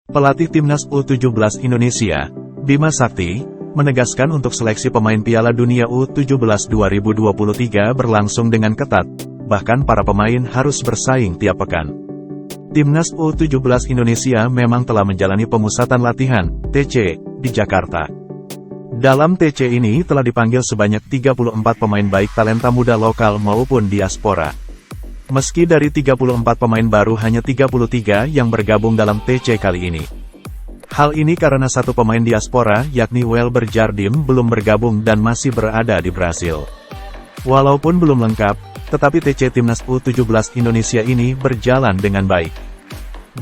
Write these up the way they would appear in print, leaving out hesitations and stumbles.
Pelatih Timnas U17 Indonesia, Bima Sakti, menegaskan untuk seleksi pemain Piala Dunia U17 2023 berlangsung dengan ketat, bahkan para pemain harus bersaing tiap pekan. Timnas U17 Indonesia memang telah menjalani pemusatan latihan, TC, di Jakarta. Dalam TC ini telah dipanggil sebanyak 34 pemain baik talenta muda lokal maupun diaspora. Meski dari 34 pemain baru hanya 33 yang bergabung dalam TC kali ini. Hal ini karena satu pemain diaspora, yakni Welber Jardim, belum bergabung dan masih berada di Brasil. Walaupun belum lengkap, tetapi TC Timnas U17 Indonesia ini berjalan dengan baik.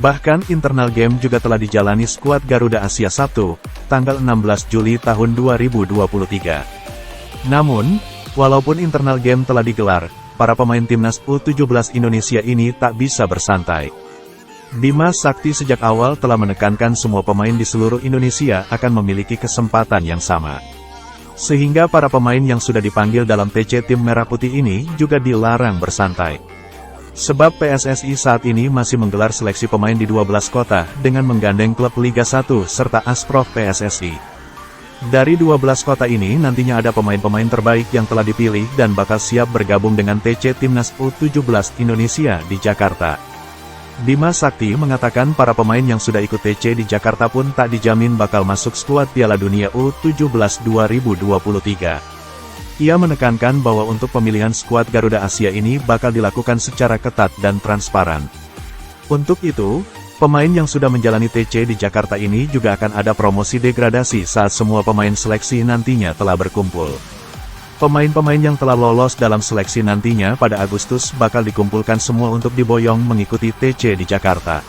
Bahkan internal game juga telah dijalani skuad Garuda Asia Sabtu, tanggal 16 Juli tahun 2023. Namun, walaupun internal game telah digelar, para pemain Timnas U17 Indonesia ini tak bisa bersantai. Bima Sakti sejak awal telah menekankan semua pemain di seluruh Indonesia akan memiliki kesempatan yang sama. Sehingga para pemain yang sudah dipanggil dalam TC Tim Merah Putih ini juga dilarang bersantai. Sebab PSSI saat ini masih menggelar seleksi pemain di 12 kota dengan menggandeng klub Liga 1 serta Asprof PSSI. Dari 12 kota ini nantinya ada pemain-pemain terbaik yang telah dipilih dan bakal siap bergabung dengan TC Timnas U17 Indonesia di Jakarta. Bima Sakti mengatakan para pemain yang sudah ikut TC di Jakarta pun tak dijamin bakal masuk skuad Piala Dunia U17 2023. Ia menekankan bahwa untuk pemilihan skuad Garuda Asia ini bakal dilakukan secara ketat dan transparan. Untuk itu, pemain yang sudah menjalani TC di Jakarta ini juga akan ada promosi degradasi saat semua pemain seleksi nantinya telah berkumpul. Pemain-pemain yang telah lolos dalam seleksi nantinya pada Agustus bakal dikumpulkan semua untuk diboyong mengikuti TC di Jakarta.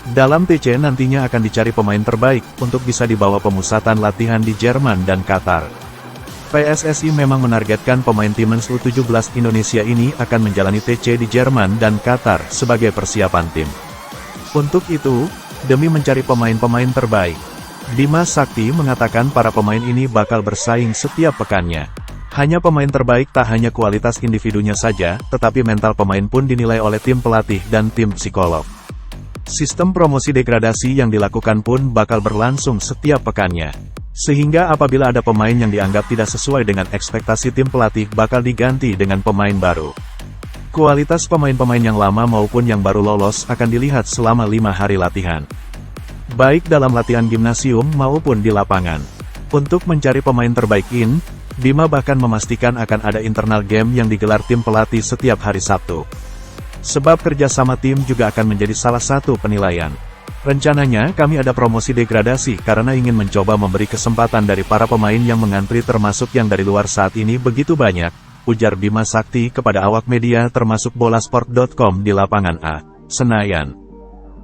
Dalam TC nantinya akan dicari pemain terbaik untuk bisa dibawa pemusatan latihan di Jerman dan Qatar. PSSI memang menargetkan pemain Timnas U17 Indonesia ini akan menjalani TC di Jerman dan Qatar sebagai persiapan tim. Untuk itu, demi mencari pemain-pemain terbaik, Bima Sakti mengatakan para pemain ini bakal bersaing setiap pekannya. Hanya pemain terbaik tak hanya kualitas individunya saja, tetapi mental pemain pun dinilai oleh tim pelatih dan tim psikolog. Sistem promosi degradasi yang dilakukan pun bakal berlangsung setiap pekannya. Sehingga apabila ada pemain yang dianggap tidak sesuai dengan ekspektasi tim pelatih bakal diganti dengan pemain baru. Kualitas pemain-pemain yang lama maupun yang baru lolos akan dilihat selama 5 hari latihan. Baik dalam latihan gimnasium maupun di lapangan. Untuk mencari pemain terbaik Bima bahkan memastikan akan ada internal game yang digelar tim pelatih setiap hari Sabtu. Sebab kerjasama tim juga akan menjadi salah satu penilaian. Rencananya kami ada promosi degradasi karena ingin mencoba memberi kesempatan dari para pemain yang mengantri termasuk yang dari luar saat ini begitu banyak, ujar Bima Sakti kepada awak media termasuk bolasport.com di lapangan A, Senayan.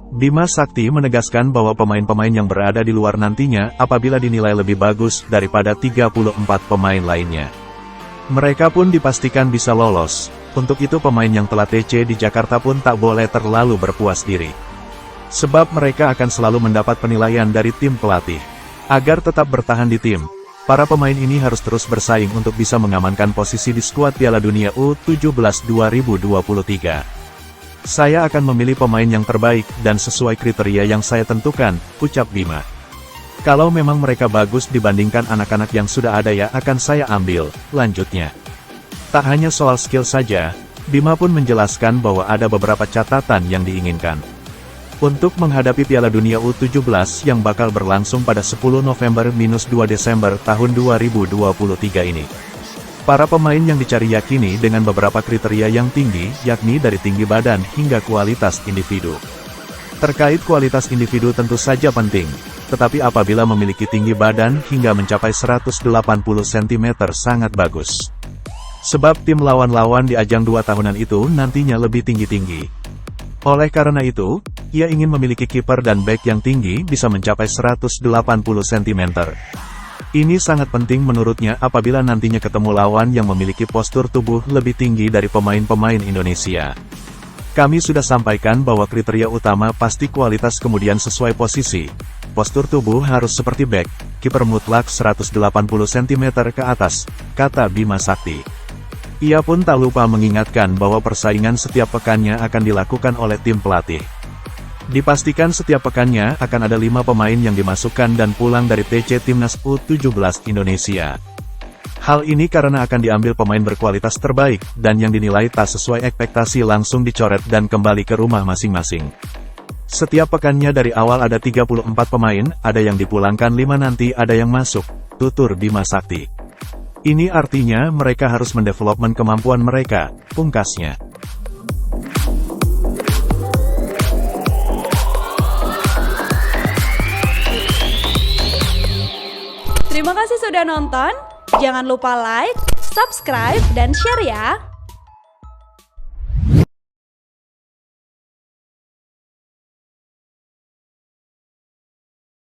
Bima Sakti menegaskan bahwa pemain-pemain yang berada di luar nantinya apabila dinilai lebih bagus daripada 34 pemain lainnya. Mereka pun dipastikan bisa lolos, untuk itu pemain yang telah TC di Jakarta pun tak boleh terlalu berpuas diri. Sebab mereka akan selalu mendapat penilaian dari tim pelatih. Agar tetap bertahan di tim, para pemain ini harus terus bersaing untuk bisa mengamankan posisi di skuad Piala Dunia U17 2023. Saya akan memilih pemain yang terbaik dan sesuai kriteria yang saya tentukan, ucap Bima. Kalau memang mereka bagus dibandingkan anak-anak yang sudah ada ya akan saya ambil, lanjutnya. Tak hanya soal skill saja, Bima pun menjelaskan bahwa ada beberapa catatan yang diinginkan. Untuk menghadapi Piala Dunia U17 yang bakal berlangsung pada 10 November-2 Desember tahun 2023 ini. Para pemain yang dicari yakini dengan beberapa kriteria yang tinggi, yakni dari tinggi badan hingga kualitas individu. Terkait kualitas individu tentu saja penting, tetapi apabila memiliki tinggi badan hingga mencapai 180 cm sangat bagus. Sebab tim lawan-lawan di ajang 2 tahunan itu nantinya lebih tinggi-tinggi. Oleh karena itu, ia ingin memiliki kiper dan bek yang tinggi bisa mencapai 180 cm. Ini sangat penting menurutnya apabila nantinya ketemu lawan yang memiliki postur tubuh lebih tinggi dari pemain-pemain Indonesia. Kami sudah sampaikan bahwa kriteria utama pasti kualitas kemudian sesuai posisi. Postur tubuh harus seperti bek, kiper mutlak 180 cm ke atas, kata Bima Sakti. Ia pun tak lupa mengingatkan bahwa persaingan setiap pekannya akan dilakukan oleh tim pelatih. Dipastikan setiap pekannya akan ada 5 pemain yang dimasukkan dan pulang dari TC Timnas U17 Indonesia. Hal ini karena akan diambil pemain berkualitas terbaik, dan yang dinilai tak sesuai ekspektasi langsung dicoret dan kembali ke rumah masing-masing. Setiap pekannya dari awal ada 34 pemain, ada yang dipulangkan 5 nanti ada yang masuk, tutur Bima Sakti. Ini artinya mereka harus mendevelopment kemampuan mereka, pungkasnya. Terima kasih sudah nonton, jangan lupa like, subscribe, dan share ya!